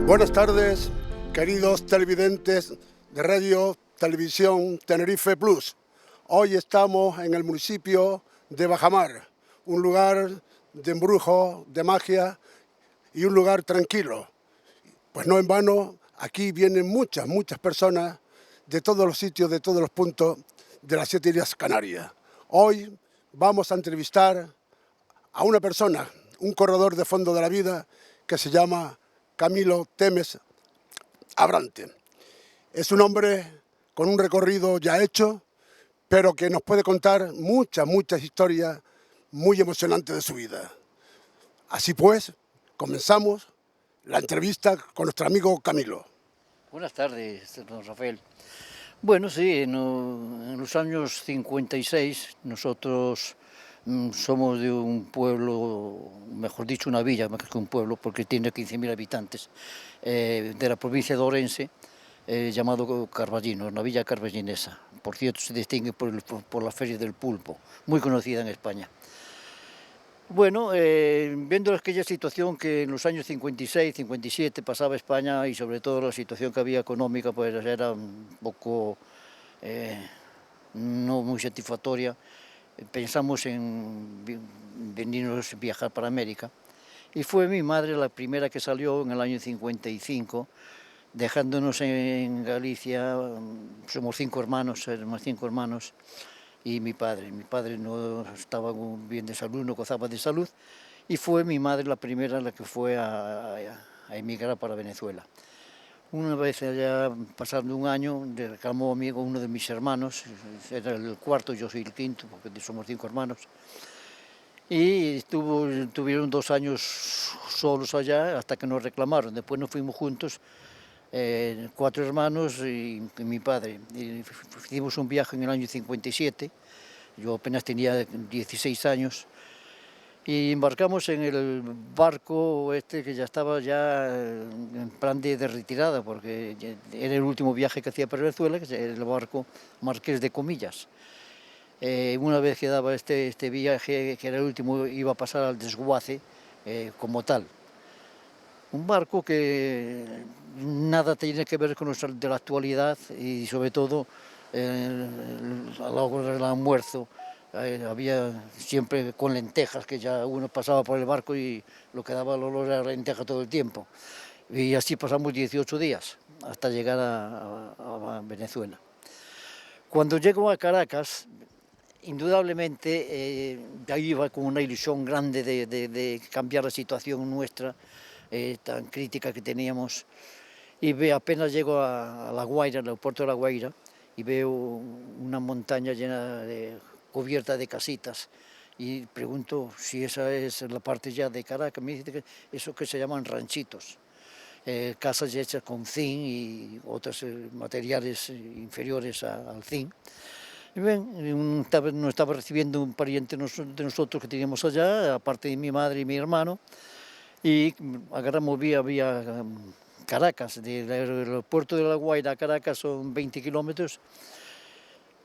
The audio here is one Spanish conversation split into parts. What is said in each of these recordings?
Buenas tardes, queridos televidentes de Radio Televisión Tenerife Plus. Hoy estamos en el municipio de Bajamar, un lugar de embrujo, de magia y un lugar tranquilo. Pues no en vano, aquí vienen muchas personas de todos los sitios, de todos los puntos de las 7 Islas Canarias. Hoy vamos a entrevistar a una persona, un corredor de fondo de la vida que se llama Camilo Temes Abrante. Es un hombre con un recorrido ya hecho, pero que nos puede contar muchas historias muy emocionantes de su vida. Así pues, comenzamos la entrevista con nuestro amigo Camilo. Buenas tardes, don Rafael. Bueno, sí, en los años 56 nosotros somos de un pueblo, mejor dicho una villa, más que un pueblo, porque tiene 15.000 habitantes, de la provincia de Orense, llamado Carballino, una villa carballinesa. Por cierto, se distingue por la Feria del Pulpo, muy conocida en España. Bueno, viendo aquella situación que en los años 56, 57 pasaba España y sobre todo la situación que había económica, pues era un poco no muy satisfactoria, pensamos en venirnos viajar para América y fue mi madre la primera que salió en el año 55, dejándonos en Galicia. Somos 5 hermanos, éramos 5 hermanos, y mi padre no estaba bien de salud, no gozaba de salud, y fue mi madre la primera la que fue a emigrar para Venezuela. Una vez allá, pasando un año, le reclamó a mí uno de mis hermanos, era el cuarto, yo soy el quinto, porque somos 5 hermanos, y tuvieron 2 años solos allá hasta que nos reclamaron. Después nos fuimos juntos, 4 hermanos y mi padre. Y hicimos un viaje en el año 57, yo apenas tenía 16 años, y embarcamos en el barco que ya estaba en plan de retirada, porque era el último viaje que hacía para Venezuela, que era el barco Marqués de Comillas. Una vez que daba este viaje, que era el último, iba a pasar al desguace como tal. Un barco que nada tiene que ver con de la actualidad y sobre todo a la hora del almuerzo había siempre con lentejas, que ya uno pasaba por el barco y lo que daba el olor era lenteja todo el tiempo. Y así pasamos 18 días hasta llegar a Venezuela. Cuando llego a Caracas, indudablemente ahí iba con una ilusión grande de cambiar la situación nuestra, tan crítica que teníamos, y apenas llego a La Guaira, al aeropuerto de La Guaira, y veo una montaña cubierta de casitas, y pregunto si esa es la parte ya de Caracas. Me dice que eso que se llaman ranchitos, casas hechas con zinc y otros materiales inferiores al zinc. Y bien, nos estaba recibiendo un pariente de nosotros que teníamos allá, aparte de mi madre y mi hermano, y agarramos vía Caracas. Del aeropuerto de La Guaira a Caracas son 20 kilómetros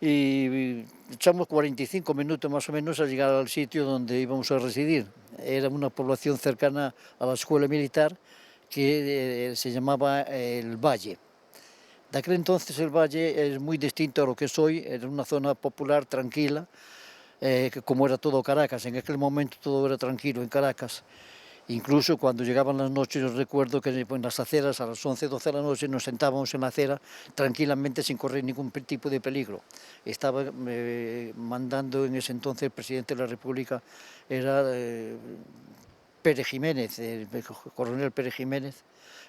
y echamos 45 minutos más o menos a llegar al sitio donde íbamos a residir. Era una población cercana a la escuela militar que se llamaba El Valle. De aquel entonces el Valle es muy distinto a lo que es hoy, era una zona popular, tranquila, como era todo Caracas. En aquel momento todo era tranquilo en Caracas. Incluso cuando llegaban las noches, yo recuerdo que en las aceras a las 11, 12 de la noche nos sentábamos en la acera tranquilamente sin correr ningún tipo de peligro. Estaba mandando en ese entonces el presidente de la República, era Pérez Jiménez, el coronel Pérez Jiménez,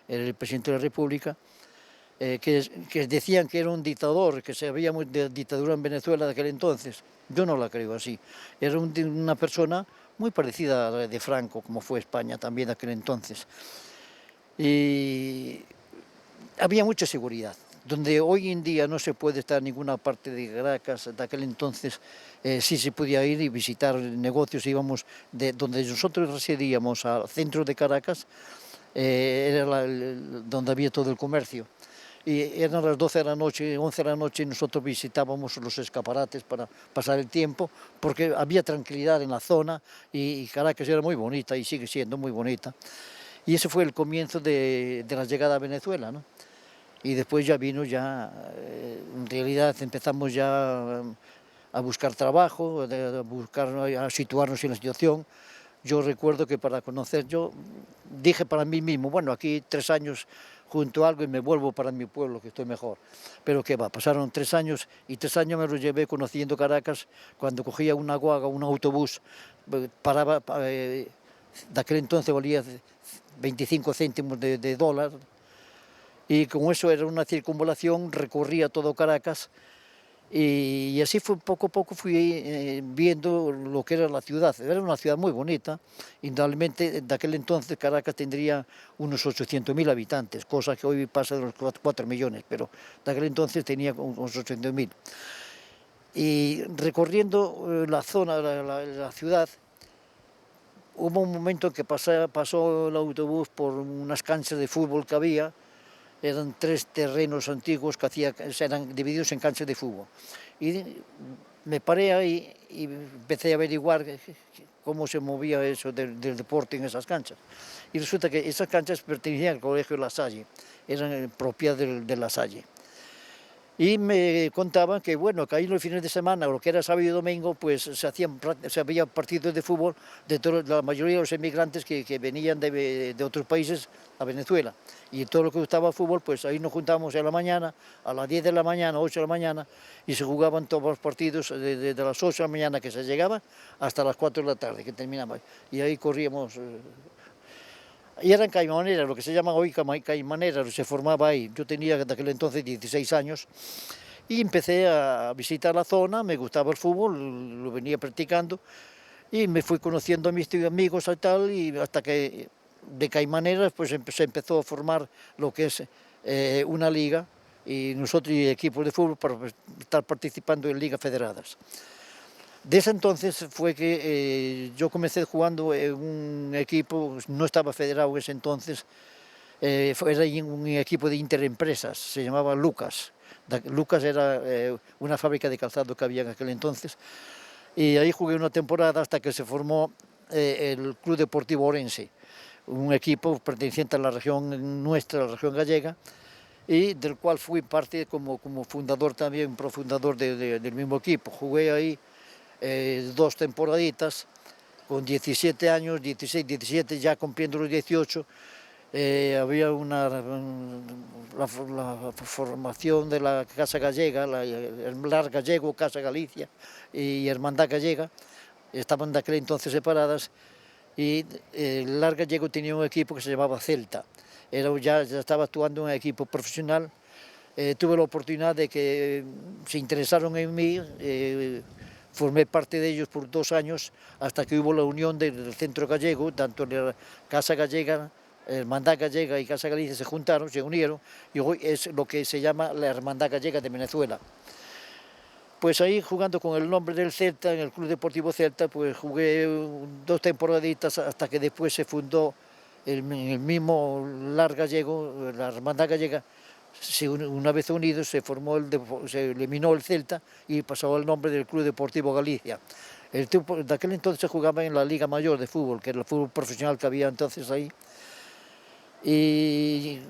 era el presidente de la República, que decían que era un dictador, que se había de dictadura en Venezuela de aquel entonces. Yo no la creo así. Era una persona muy parecida a la de Franco, como fue España también de aquel entonces. Y había mucha seguridad. Donde hoy en día no se puede estar en ninguna parte de Caracas, de aquel entonces sí se podía ir y visitar negocios. Íbamos de donde nosotros residíamos al centro de Caracas, era donde había todo el comercio. Y eran las 12 de la noche, 11 de la noche, y nosotros visitábamos los escaparates para pasar el tiempo, porque había tranquilidad en la zona y Caracas era muy bonita y sigue siendo muy bonita. Y ese fue el comienzo de la llegada a Venezuela, ¿no? Y después ya vino en realidad empezamos ya a buscar trabajo, a situarnos en la situación. Yo recuerdo que para conocer, yo dije para mí mismo, bueno, aquí 3 años junto a algo y me vuelvo para mi pueblo, que estoy mejor. Pero qué va, pasaron 3 años y 3 años me los llevé conociendo Caracas, cuando cogía una guagua, un autobús, paraba, de aquel entonces valía 25 céntimos de dólar, y con eso era una circunvalación, recorría todo Caracas, y así fue, poco a poco fui viendo lo que era la ciudad. Era una ciudad muy bonita, indudablemente de aquel entonces Caracas tendría unos 800.000 habitantes, cosa que hoy pasa de los 4 millones, pero de aquel entonces tenía unos 800.000. Y recorriendo la zona, la ciudad, hubo un momento en que pasó el autobús por unas canchas de fútbol que había. Eran 3 terrenos antiguos que eran divididos en canchas de fútbol. Y me paré ahí y empecé a averiguar cómo se movía eso del deporte en esas canchas. Y resulta que esas canchas pertenecían al Colegio La Salle, eran propiedad de La Salle. Y me contaban que, bueno, que ahí los fines de semana, o lo que era sábado y domingo, pues se había partidos de fútbol de la mayoría de los emigrantes que venían de otros países a Venezuela. Y todo lo que gustaba el fútbol, pues ahí nos juntábamos en la mañana, a las 10 de la mañana, 8 de la mañana, y se jugaban todos los partidos de las 8 de la mañana que se llegaba hasta las 4 de la tarde que terminaba. Y ahí corríamos. Y eran caimaneras, lo que se llama hoy caimaneras, se formaba ahí. Yo tenía de aquel entonces 16 años y empecé a visitar la zona, me gustaba el fútbol, lo venía practicando y me fui conociendo a mis amigos y tal, y hasta que de caimaneras pues se empezó a formar lo que es una liga, y nosotros y equipos de fútbol para estar participando en ligas federadas. Desde entonces fue que yo comencé jugando en un equipo, no estaba federado en ese entonces, era un equipo de interempresas, se llamaba Lucas. Lucas era una fábrica de calzado que había en aquel entonces, y ahí jugué una temporada hasta que se formó el Club Deportivo Orense, un equipo perteneciente a la región nuestra, la región gallega, y del cual fui parte como fundador también, profundador del mismo equipo. Jugué ahí 2 temporaditas, con 17 años, 16, 17, ya cumpliendo los 18, había la formación de la Casa Gallega, el LAR Gallego, Casa Galicia y Hermandad Gallega, estaban de aquel entonces separadas, y el LAR Gallego tenía un equipo que se llamaba Celta, ya estaba actuando en un equipo profesional. Tuve la oportunidad de que se interesaron en mí, formé parte de ellos por 2 años, hasta que hubo la unión del centro gallego, tanto la Casa Gallega, Hermandad Gallega y Casa Galicia se juntaron, se unieron, y hoy es lo que se llama la Hermandad Gallega de Venezuela. Pues ahí, jugando con el nombre del Celta, en el Club Deportivo Celta, pues jugué 2 temporaditas hasta que después se fundó el mismo LAR Gallego, la Hermandad Gallega. Una vez unidos se eliminó el Celta y pasó el nombre del Club Deportivo Galicia. De aquel entonces se jugaba en la Liga Mayor de Fútbol, que era el fútbol profesional que había entonces ahí. Y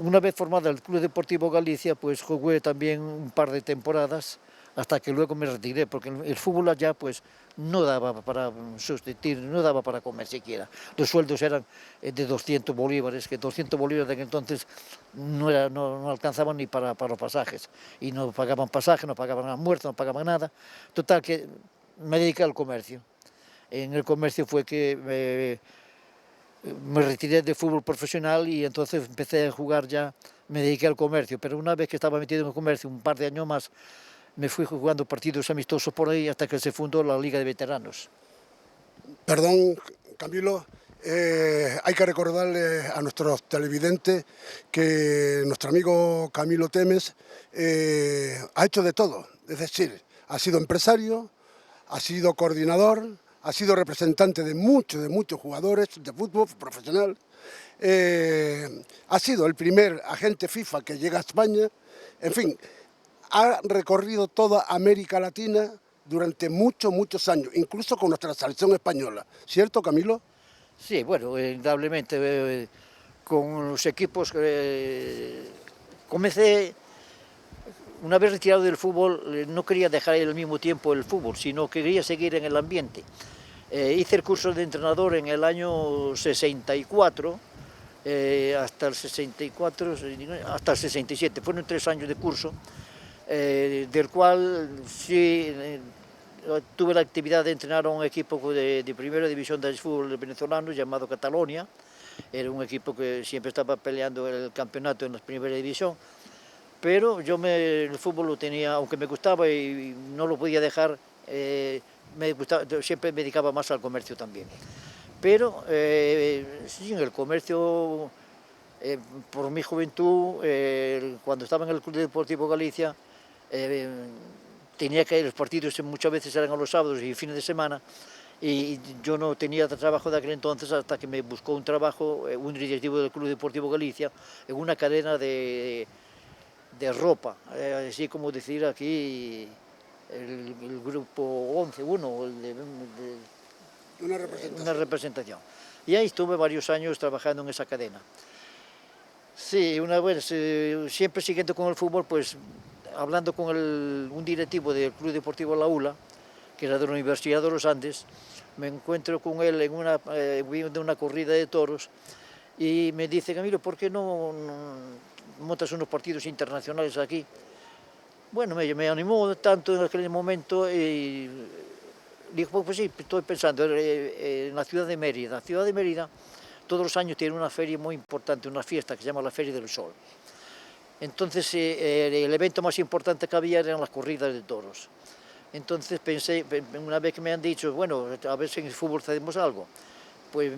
una vez formado el Club Deportivo Galicia, pues jugué también un par de temporadas, hasta que luego me retiré, porque el fútbol allá pues no daba para sustituir, no daba para comer siquiera. Los sueldos eran de 200 bolívares, que 200 bolívares de aquel entonces no alcanzaban ni para los pasajes, y no pagaban pasaje, no pagaban almuerzo, no pagaban nada. Total, que me dediqué al comercio. En el comercio fue que me retiré del fútbol profesional, y entonces empecé a jugar ya, me dediqué al comercio, pero una vez que estaba metido en el comercio, un par de años más, me fui jugando partidos amistosos por ahí hasta que se fundó la Liga de Veteranos. Perdón, Camilo, hay que recordarle a nuestros televidentes que nuestro amigo Camilo Temes ha hecho de todo, es decir, ha sido empresario, ha sido coordinador, ha sido representante de muchos jugadores de fútbol profesional, ha sido el primer agente FIFA que llega a España, en fin, ha recorrido toda América Latina durante muchos años, incluso con nuestra selección española. ¿Cierto, Camilo? Sí, bueno, indudablemente, con los equipos, comencé, una vez retirado del fútbol, no quería dejar al mismo tiempo el fútbol, sino que quería seguir en el ambiente. Hice el curso de entrenador en el año 64, hasta el 64, hasta el 67, fueron 3 años de curso, del cual sí tuve la actividad de entrenar a un equipo de primera división del fútbol venezolano llamado Catalonia. Era un equipo que siempre estaba peleando el campeonato en la primera división, pero yo el fútbol lo tenía, aunque me gustaba y no lo podía dejar, siempre me dedicaba más al comercio también. Pero sí, en el comercio, por mi juventud, cuando estaba en el Club Deportivo Galicia, tenía que ir, los partidos muchas veces eran a los sábados y fines de semana, y yo no tenía trabajo de aquel entonces hasta que me buscó un trabajo, un directivo del Club Deportivo Galicia, en una cadena de ropa, así como decir aquí el grupo 11, una representación. Y ahí estuve varios años trabajando en esa cadena. Sí, una vez, siempre siguiendo con el fútbol, pues hablando con un directivo del Club Deportivo La Ula, que era de la Universidad de los Andes, me encuentro con él en una corrida de toros y me dice: Camilo, ¿por qué no montas unos partidos internacionales aquí? Bueno, me animó tanto en aquel momento y dijo: pues sí, estoy pensando en la ciudad de Mérida. La ciudad de Mérida todos los años tiene una feria muy importante, una fiesta que se llama la Feria del Sol. Entonces el evento más importante que había eran las corridas de toros. Entonces pensé, una vez que me han dicho, bueno, a ver si en el fútbol hacemos algo, pues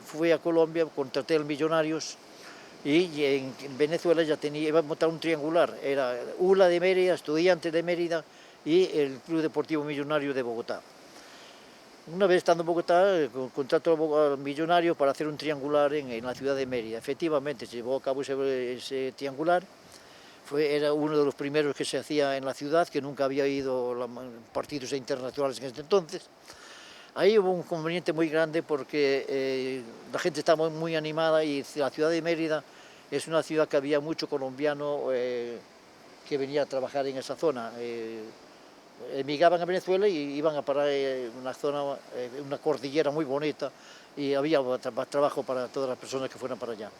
fui a Colombia, contraté al Millonarios, y en Venezuela ya iba a montar un triangular, era ULA de Mérida, Estudiantes de Mérida y el Club Deportivo Millonario de Bogotá. Una vez estando en Bogotá, contrato al Millonario para hacer un triangular en la ciudad de Mérida. Efectivamente, se llevó a cabo ese triangular. Era uno de los primeros que se hacía en la ciudad, que nunca había ido a partidos internacionales en ese entonces. Ahí hubo un inconveniente muy grande porque la gente estaba muy animada y la ciudad de Mérida es una ciudad que había mucho colombiano que venía a trabajar en esa zona. Emigraban a Venezuela y iban a parar en una zona, una cordillera muy bonita, y había trabajo para todas las personas que fueran para allá.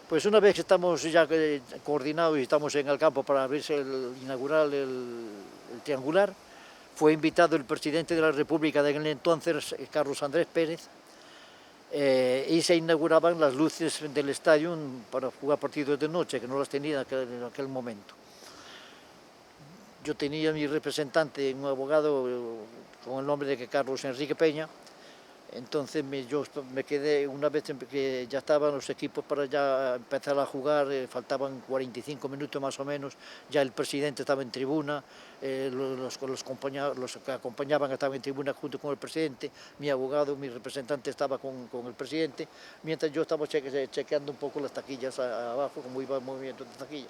Pues una vez que estamos ya coordinados y estamos en el campo para inaugurar el triangular, fue invitado el presidente de la República de aquel entonces, Carlos Andrés Pérez, y se inauguraban las luces del estadio para jugar partidos de noche, que no las tenía en aquel momento. Yo tenía mi representante, un abogado con el nombre de Carlos Enrique Peña. Entonces yo me quedé, una vez que ya estaban los equipos para ya empezar a jugar, faltaban 45 minutos más o menos, ya el presidente estaba en tribuna, los que acompañaban estaban en tribuna junto con el presidente, mi abogado, mi representante estaba con el presidente, mientras yo estaba chequeando un poco las taquillas abajo, cómo iba el movimiento de taquilla,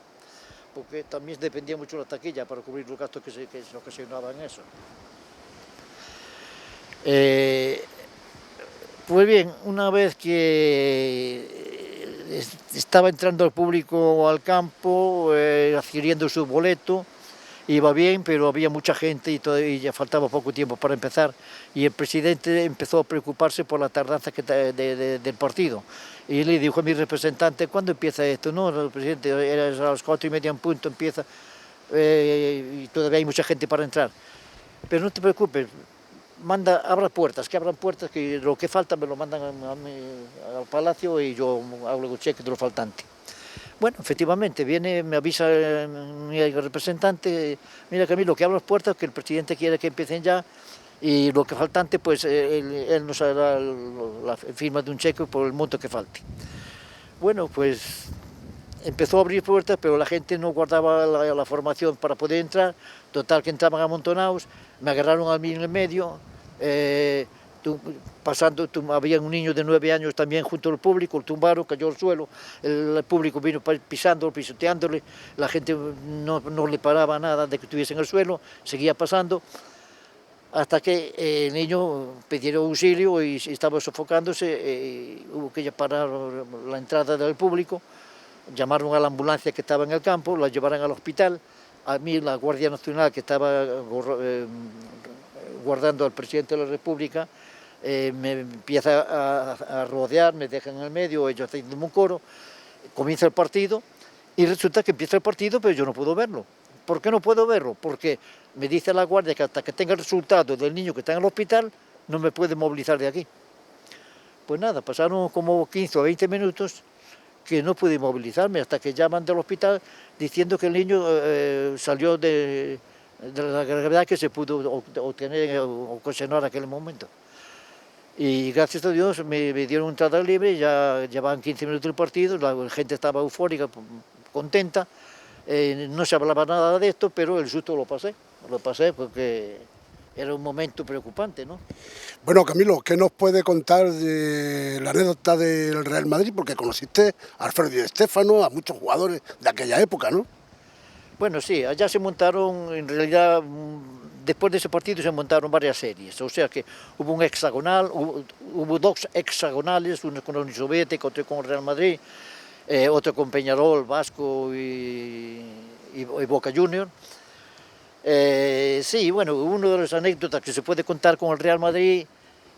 porque también dependía mucho la taquilla para cubrir los gastos que se ocasionaban en eso. Pues bien, una vez que estaba entrando el público al campo, adquiriendo su boleto, iba bien, pero había mucha gente y ya faltaba poco tiempo para empezar, y el presidente empezó a preocuparse por la tardanza del partido, y le dijo a mi representante: ¿cuándo empieza esto? No, el presidente, era a las 4:30 en punto empieza, y todavía hay mucha gente para entrar. Pero no te preocupes, abra puertas, que lo que falta me lo mandan al palacio y yo hago el cheque de lo faltante. Bueno, efectivamente, me avisa mi representante: mira, Camilo, que abra las puertas, que el presidente quiere que empiecen ya, y lo que faltante, pues él nos hará la firma de un cheque por el monto que falte. Bueno, pues empezó a abrir puertas, pero la gente no guardaba la formación para poder entrar, total que entraban amontonados, me agarraron a mí en el medio, había un niño de 9 años también junto al público, lo tumbaron, cayó al suelo, el público vino pisándolo, pisoteándole, la gente no le paraba nada de que estuviese en el suelo, seguía pasando. hasta que el niño pidió auxilio y estaba sofocándose, hubo que parar la entrada del público, llamaron a la ambulancia que estaba en el campo, la llevaron al hospital. A mí la Guardia Nacional, que estaba guardando al presidente de la República, me empieza a rodear, me dejan en el medio, ellos haciendo un coro, comienza el partido y resulta que empieza el partido, pero yo no puedo verlo. ¿Por qué no puedo verlo? Porque me dice la Guardia que hasta que tenga el resultado del niño que está en el hospital, no me puede movilizar de aquí. Pues nada, pasaron como 15 o 20 minutos que no pude movilizarme hasta que llaman del hospital diciendo que el niño salió de la gravedad que se pudo obtener o ocasionar en aquel momento. Y gracias a Dios me dieron entrada libre, ya llevaban 15 minutos del partido, la gente estaba eufórica, contenta, no se hablaba nada de esto, pero el susto lo pasé porque era un momento preocupante, ¿no? Bueno, Camilo, ¿qué nos puede contar de la anécdota del Real Madrid? Porque conociste a Alfredo Di Stéfano, a muchos jugadores de aquella época, ¿no? Bueno, sí, allá se montaron, en realidad, después de ese partido se montaron varias series, o sea que hubo un hexagonal, hubo dos hexagonales, uno con la Unión Soviética, otro con el Real Madrid, otro con Peñarol, Vasco y Boca Juniors. Sí, bueno, una de las anécdotas que se puede contar con el Real Madrid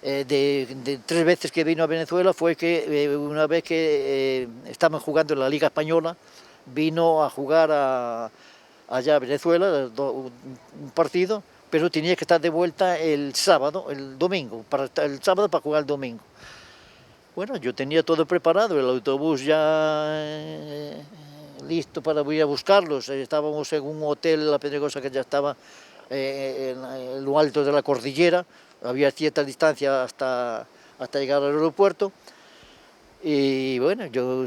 de 3 veces que vino a Venezuela fue que una vez que estaban jugando en la Liga Española, vino a jugar allá a Venezuela, un partido, pero tenía que estar de vuelta el domingo, el sábado para jugar el domingo. Bueno, yo tenía todo preparado, el autobús ya listo para ir a buscarlos. Estábamos en un hotel, La Pedregosa, que ya estaba en lo alto de la cordillera, había cierta distancia hasta llegar al aeropuerto. Y bueno, yo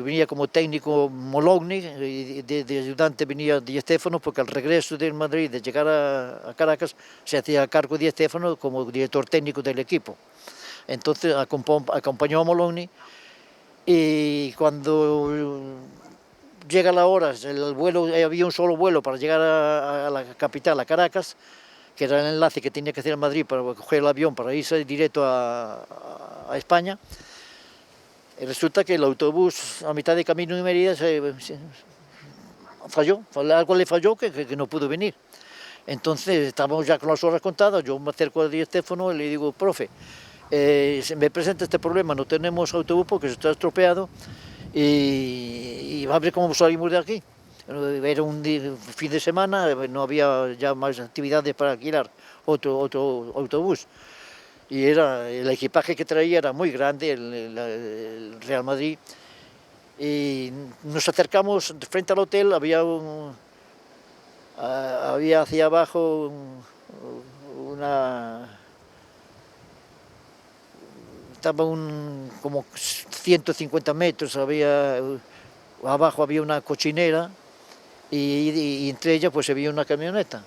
venía como técnico Mologny, y de ayudante venía Di Stéfano, porque al regreso del Madrid, de llegar a Caracas, se hacía cargo Di Stéfano como director técnico del equipo. Entonces acompañó a Mologny y cuando llega la hora, el vuelo, había un solo vuelo para llegar a la capital, a Caracas, que era el enlace que tenía que hacer en Madrid para coger el avión para irse directo a España. Y resulta que el autobús a mitad de camino de Mérida falló, algo le falló que no pudo venir. Entonces estábamos ya con las horas contadas, yo me acerco a Di Stéfano y le digo, profe, se me presenta este problema, no tenemos autobús porque se está estropeado y a ver cómo salimos de aquí. Era un fin de semana, no había ya más actividades para alquilar otro autobús. Y el equipaje que traía era muy grande, el Real Madrid. Y nos acercamos frente al hotel, había hacia abajo estaba como 150 metros, abajo había una cochinera y entre ellas pues había una camioneta.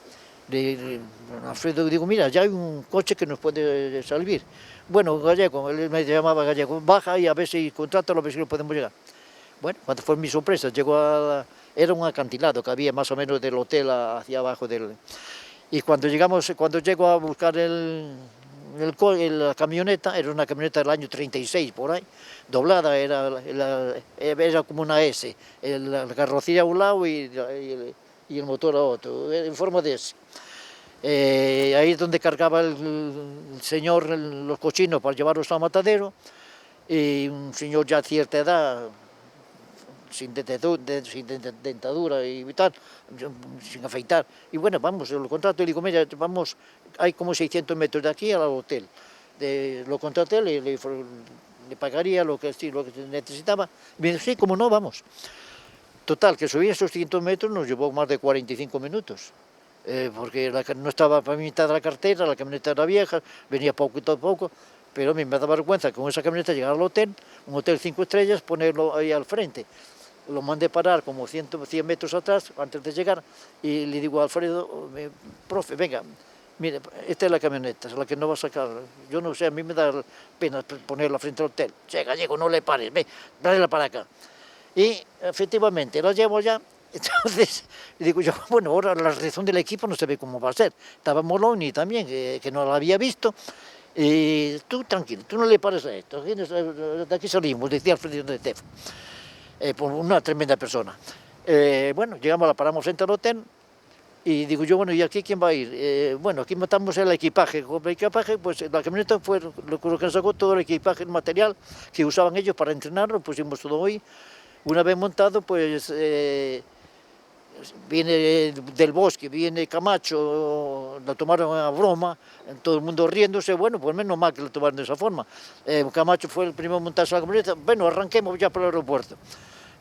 Alfredo, digo, mira, ya hay un coche que nos puede servir. Bueno, Gallego, él me llamaba Gallego, baja y a ver si contrátalo, a ver si lo podemos llegar. Bueno, cuando fue mi sorpresa, era un acantilado que había más o menos del hotel hacia abajo y cuando llego a buscar la camioneta, era una camioneta del año 36 por ahí, doblada, era como una S, la carrocería a un lado y el motor a otro, en forma de S. Ahí es donde cargaba el señor los cochinos para llevarlos al matadero, y un señor ya a cierta edad, sin dentadura y tal, sin afeitar. Y bueno, vamos, lo contrato y le digo, mira, vamos, hay como 600 metros de aquí al hotel. Lo contraté, le pagaría lo que necesitaba. Y me dijo, sí, como no, vamos. Total, que subir esos 600 metros nos llevó más de 45 minutos. Porque no estaba pavimentada la carretera, la camioneta era vieja, venía poco a poco, pero a mí me daba vergüenza con esa camioneta llegar al hotel, un hotel 5 estrellas, ponerlo ahí al frente. Lo mandé parar como 100 metros atrás antes de llegar y le digo a Alfredo, profe, venga, mire, esta es la camioneta, es la que no va a sacar. Yo no sé, a mí me da pena ponerla frente al hotel. Che, Gallego, no le pares, ve, tráela para acá. Y efectivamente la llevo ya Entonces, digo yo, bueno, ahora la reacción del equipo no se ve cómo va a ser. Estaba Moloni también, que no la había visto. Y tú tranquilo, tú no le pares a esto. De aquí salimos, decía Alfredo de Tef, por una tremenda persona. Bueno, llegamos, la paramos frente al hotel. Y digo yo, bueno, ¿y aquí quién va a ir? Bueno, aquí matamos el equipaje. Con el equipaje, pues la camioneta fue lo que nos sacó todo el equipaje, el material que usaban ellos para entrenar, lo pusimos todo ahí. Una vez montado, pues viene del Bosque, viene Camacho, lo tomaron a broma, todo el mundo riéndose, bueno, pues menos mal que lo tomaron de esa forma. Camacho fue el primero a montarse a la camioneta, bueno, arranquemos ya para el aeropuerto.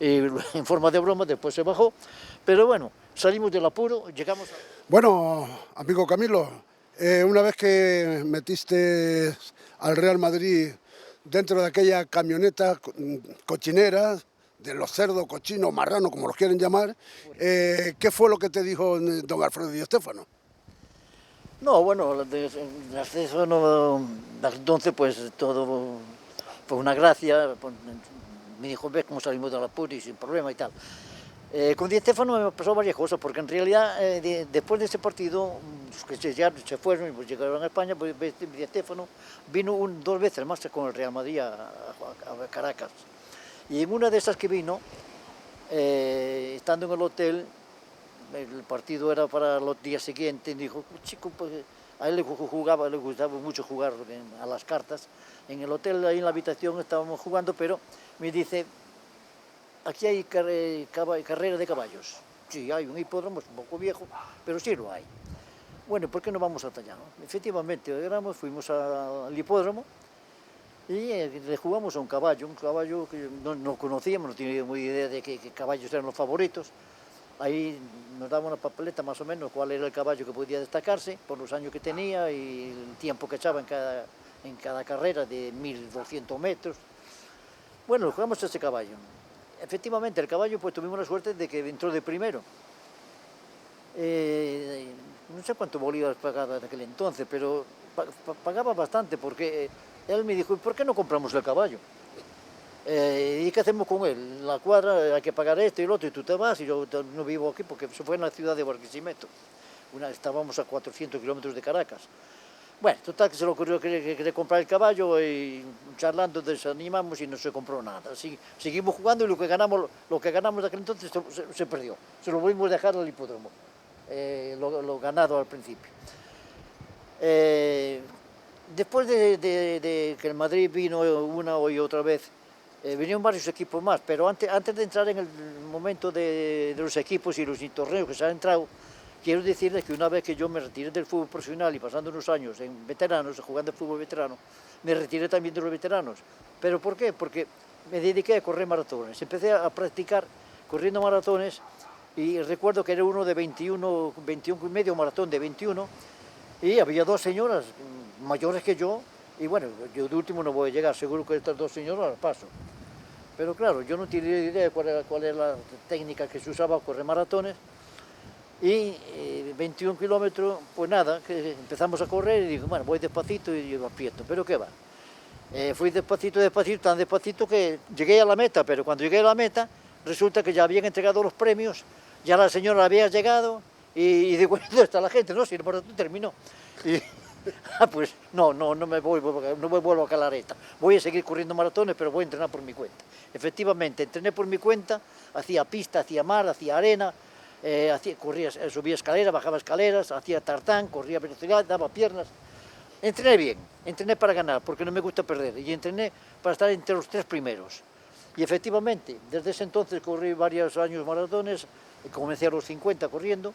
Y en forma de broma después se bajó, pero bueno, salimos del apuro, llegamos a... Bueno, amigo Camilo, una vez que metiste al Real Madrid dentro de aquella camioneta cochinera, de los cerdos, cochinos, marranos, como los quieren llamar, ¿qué fue lo que te dijo don Alfredo Di Stéfano? No, bueno, eso no, entonces pues todo fue una gracia, pues, me dijo, ves cómo salimos del apuro y sin problema y tal. Con Di Stéfano me pasó varias cosas, porque en realidad después de ese partido, que ya se fueron y pues llegaron a España, pues Di Stéfano vino dos veces más con el Real Madrid a Caracas. Y en una de esas que vino, estando en el hotel, el partido era para los días siguientes, dijo, chico, pues a él le gustaba mucho jugar a las cartas. En el hotel, ahí en la habitación, estábamos jugando, pero me dice, aquí hay carrera de caballos. Sí, hay un hipódromo, es un poco viejo, pero sí lo hay. Bueno, ¿por qué no vamos hasta allá? Efectivamente, fuimos al hipódromo y le jugamos a un caballo que no conocíamos, no teníamos idea de qué caballos eran los favoritos. Ahí nos daba una papeleta más o menos cuál era el caballo que podía destacarse por los años que tenía y el tiempo que echaba en cada carrera de 1200 metros. Bueno, jugamos a ese caballo. Efectivamente, el caballo, pues tuvimos la suerte de que entró de primero. No sé cuánto bolívares pagaba en aquel entonces, pero pagaba bastante, porque él me dijo, ¿por qué no compramos el caballo? ¿Y qué hacemos con él? La cuadra, hay que pagar esto y lo otro, y tú te vas, y yo no vivo aquí, porque se fue en la ciudad de Barquisimeto. Estábamos a 400 kilómetros de Caracas. Bueno, total que se le ocurrió que comprar el caballo y charlando desanimamos y no se compró nada. Así, seguimos jugando y lo que ganamos de aquel entonces se perdió. Se lo volvimos a dejar al hipódromo, lo ganado al principio. Después de que el Madrid vino una y otra vez, vinieron varios equipos más, pero antes de entrar en el momento de los equipos y los torneos que se han entrado, quiero decirles que una vez que yo me retiré del fútbol profesional y pasando unos años en veteranos, jugando al fútbol veterano, me retiré también de los veteranos. ¿Pero por qué? Porque me dediqué a correr maratones. Empecé a practicar corriendo maratones y recuerdo que era uno de 21 y medio, maratón de 21, y había dos señoras mayores que yo, y bueno, yo de último no voy a llegar, seguro que estas dos señoras las paso. Pero claro, yo no tenía idea de cuál era la técnica que se usaba para correr maratones. Y 21 kilómetros, pues nada, que empezamos a correr y digo, bueno, voy despacito y yo aprieto, pero ¿qué va? Fui despacito, tan despacito que llegué a la meta, pero cuando llegué a la meta, resulta que ya habían entregado los premios, ya la señora había llegado y digo, ¿dónde está la gente? No, si el maratón terminó. Y, pues no me vuelvo a Calareta, voy a seguir corriendo maratones, pero voy a entrenar por mi cuenta. Efectivamente, entrené por mi cuenta, hacía pista, hacía mar, hacía arena, subía escaleras, bajaba escaleras, hacía tartán, corría velocidad, daba piernas. Entrené bien, entrené para ganar, porque no me gusta perder, y entrené para estar entre los 3 primeros. Y efectivamente, desde ese entonces corrí varios años maratones, comencé a los 50 corriendo,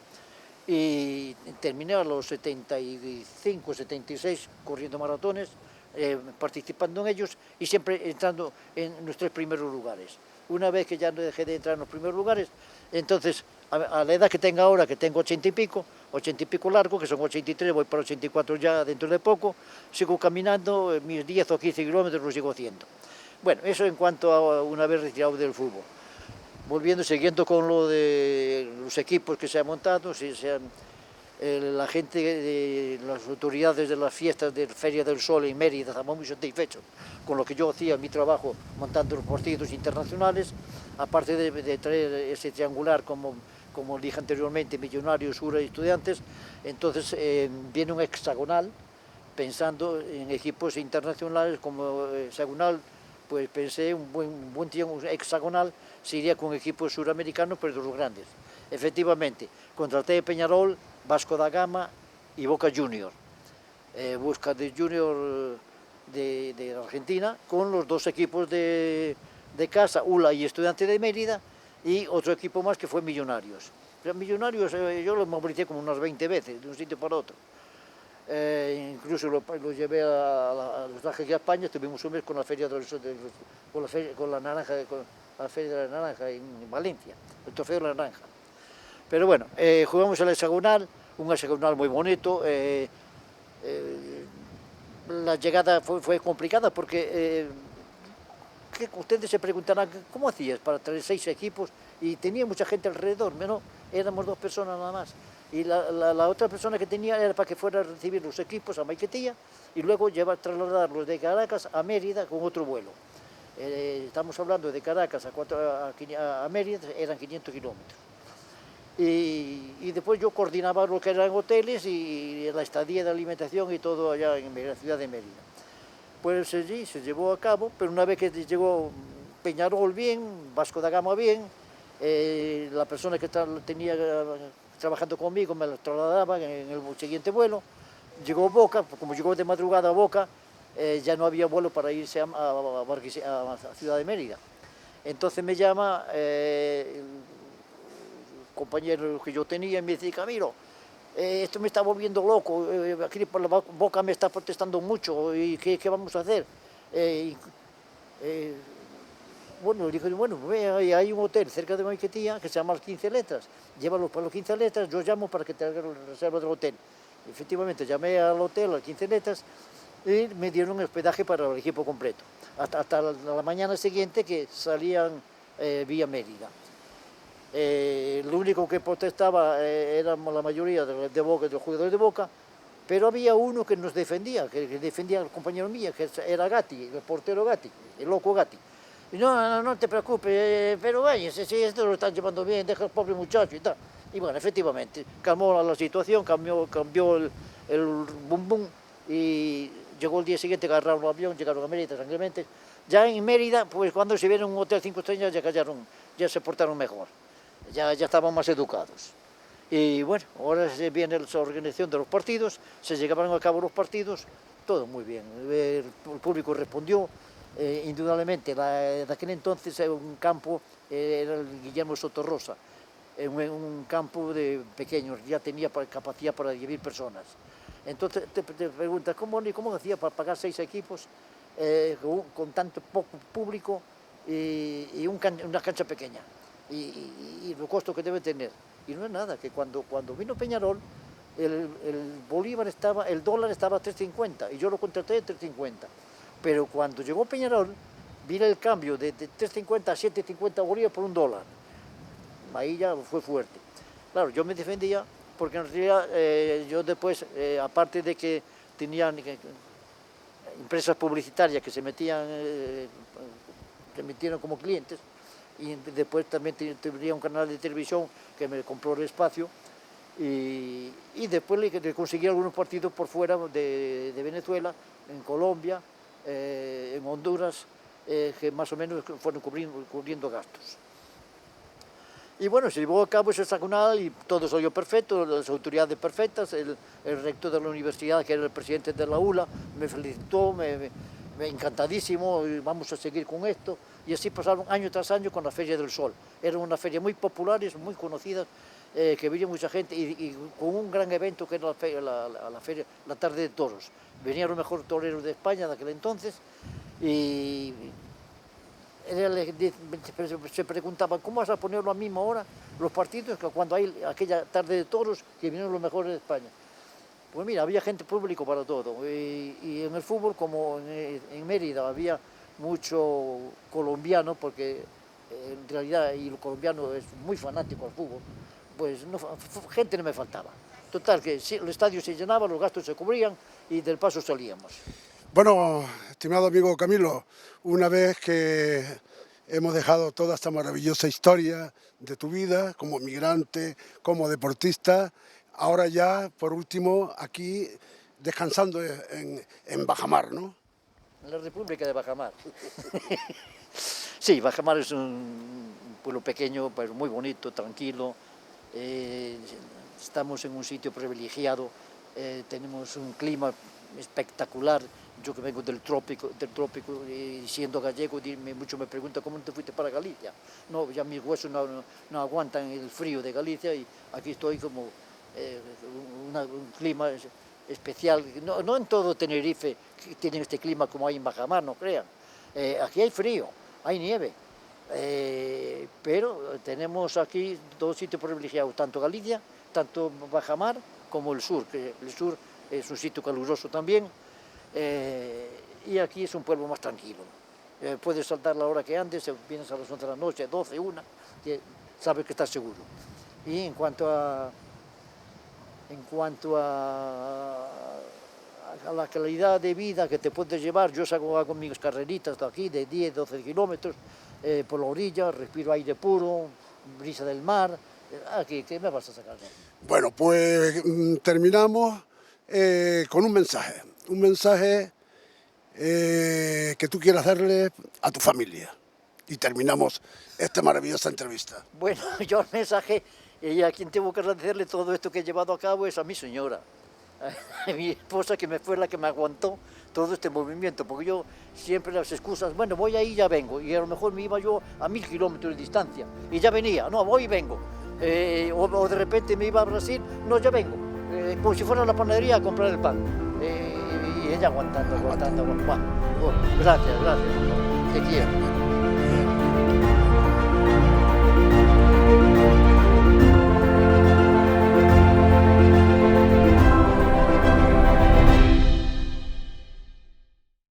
y terminé a los 75, 76 corriendo maratones, participando en ellos y siempre entrando en los 3 primeros lugares. Una vez que ya dejé de entrar en los primeros lugares, entonces a la edad que tengo ahora, que tengo 80 y pico largo, que son 83, voy para 84 ya dentro de poco, sigo caminando, mis 10 o 15 kilómetros los sigo haciendo. Bueno, eso en cuanto a una vez retirado del fútbol. Siguiendo con lo de los equipos que se han montado, La gente, las autoridades de las fiestas de Feria del Sol en Mérida estaban muy satisfechos con lo que yo hacía, mi trabajo montando los partidos internacionales, aparte de traer ese triangular como dije anteriormente, Millonarios, Ura y Estudiantes. Entonces viene un hexagonal, pensando en equipos internacionales como hexagonal, pues pensé un buen tiempo hexagonal sería con equipos suramericanos, pero de los grandes. Efectivamente, contraté Peñarol, Vasco da Gama y Boca Junior. Busca de Junior de Argentina, con los dos equipos de casa, ULA y Estudiantes de Mérida, y otro equipo más que fue Millonarios. Pero Millonarios yo lo movilicé como unas 20 veces, de un sitio para otro. Incluso lo llevé a los viajes a España, estuvimos un mes con la Feria del Sol, con la Feria de la Naranja en Valencia, el Trofeo de la Naranja. Pero bueno, jugamos el hexagonal, un hexagonal muy bonito. La llegada fue complicada porque ustedes se preguntarán, ¿cómo hacías para traer 6 equipos? Y tenía mucha gente alrededor, ¿no? Éramos 2 personas nada más. Y la otra persona que tenía era para que fuera a recibir los equipos a Maiquetía y luego trasladarlos de Caracas a Mérida con otro vuelo. Estamos hablando de Caracas a Mérida, eran 500 kilómetros. Y después yo coordinaba lo que eran hoteles y la estadía de alimentación y todo allá en la ciudad de Mérida. Pues allí se llevó a cabo, pero una vez que llegó Peñarol bien, Vasco da Gama bien, la persona que tenía trabajando conmigo me la trasladaba en el siguiente vuelo, llegó Boca, como llegó de madrugada a Boca, ya no había vuelo para irse a Ciudad de Mérida. Entonces me llama el compañero que yo tenía y me dice, Camilo, esto me está volviendo loco, aquí por la Boca me está protestando mucho, ¿y qué vamos a hacer? Bueno, dije, bueno, hay un hotel cerca de Maiquetía que se llama Las 15 Letras, llévalo para los 15 Letras, yo llamo para que te hagan la reserva del hotel. Efectivamente, llamé al hotel, a Las 15 Letras, y me dieron hospedaje para el equipo completo, hasta la mañana siguiente que salían vía Mérida. Lo único que protestaba éramos la mayoría de Boca, de los jugadores de Boca, pero había uno que nos defendía, que defendía al compañero mío, que era Gatti, el portero Gatti, el loco Gatti. Y no te preocupes, pero vaya, si esto lo están llevando bien, deja al pobre muchacho y tal. Y bueno, efectivamente, calmó la situación, cambió el bum bum y llegó el día siguiente, agarraron el avión, llegaron a Mérida tranquilamente. Ya en Mérida, pues cuando se vieron en un hotel 5 estrellas, ya se portaron mejor, ya estaban más educados. Y bueno, ahora se viene la organización de los partidos, se llegaban a cabo los partidos, todo muy bien, el público respondió. Indudablemente, de aquel entonces un campo era el Guillermo Sotorrosa, un campo de pequeños, ya tenía capacidad para llevar personas. Entonces te preguntas, ¿cómo hacía para pagar 6 equipos con tanto poco público y una cancha pequeña? Y los costos que debe tener. Y no es nada, que cuando vino Peñarol, el dólar estaba a 3,50 y yo lo contraté a 3,50. Pero cuando llegó Peñarol, vino el cambio de 3,50 a 7,50 bolívares por $1. Ahí ya fue fuerte. Claro, yo me defendía porque en realidad yo después, aparte de que tenían empresas publicitarias que se metieron como clientes, y después también tenía un canal de televisión que me compró el espacio, y después le conseguí algunos partidos por fuera de Venezuela, en Colombia, en Honduras, que más o menos fueron cubriendo gastos. Y bueno, se llevó a cabo ese hexagonal y todo salió perfecto, las autoridades perfectas, el rector de la universidad, que era el presidente de la ULA, me felicitó, me encantadísimo, vamos a seguir con esto. Y así pasaron año tras año con la Feria del Sol. Era una feria muy popular, muy conocida, que venía mucha gente y con un gran evento que era la feria, la Tarde de Toros. Venían los mejores toreros de España de aquel entonces y se preguntaban, ¿cómo vas a ponerlo a la misma hora los partidos que cuando hay aquella Tarde de Toros que vinieron los mejores de España? Pues mira, había gente público para todo y en el fútbol, como en Mérida había mucho colombiano, porque en realidad y el colombiano es muy fanático al fútbol, pues gente no me faltaba. Total, que sí, el estadio se llenaba, los gastos se cubrían y del paso salíamos. Bueno, estimado amigo Camilo, una vez que hemos dejado toda esta maravillosa historia de tu vida como migrante, como deportista, ahora ya, por último, aquí descansando en Bajamar, ¿no? En la República de Bajamar. Sí, Bajamar es un pueblo pequeño, pero muy bonito, tranquilo. Estamos en un sitio privilegiado, tenemos un clima espectacular. Yo que vengo del trópico y siendo gallego, muchos me preguntan cómo te fuiste para Galicia. No, ya mis huesos no aguantan el frío de Galicia y aquí estoy como un clima especial. No en todo Tenerife tienen este clima como hay en Bajamar, no crean. Aquí hay frío, hay nieve, pero tenemos aquí dos sitios privilegiados, tanto Galicia, tanto Bajamar como el sur, que el sur es un sitio caluroso también. Y aquí es un pueblo más tranquilo. Puedes saltar la hora que andes, vienes a las 11 de la noche, 12, 1, sabes que estás seguro. Y en cuanto a la calidad de vida que te puedes llevar, yo hago mis carreritas de aquí de 10, 12 kilómetros por la orilla, respiro aire puro, brisa del mar. Aquí, ¿qué me vas a sacar? Bueno, pues terminamos con un mensaje que tú quieras darle a tu familia. Y terminamos esta maravillosa entrevista. Bueno, yo el mensaje, y a quien tengo que agradecerle todo esto que he llevado a cabo es a mi señora, a mi esposa, que fue la que me aguantó todo este movimiento, porque yo siempre las excusas, bueno, voy ahí y ya vengo, y a lo mejor me iba yo a 1000 kilómetros de distancia, y ya venía, no, voy y vengo, o de repente me iba a Brasil, no, ya vengo, como si fuera a la panadería a comprar el pan, y ella aguantando. Bueno, gracias, te quiero.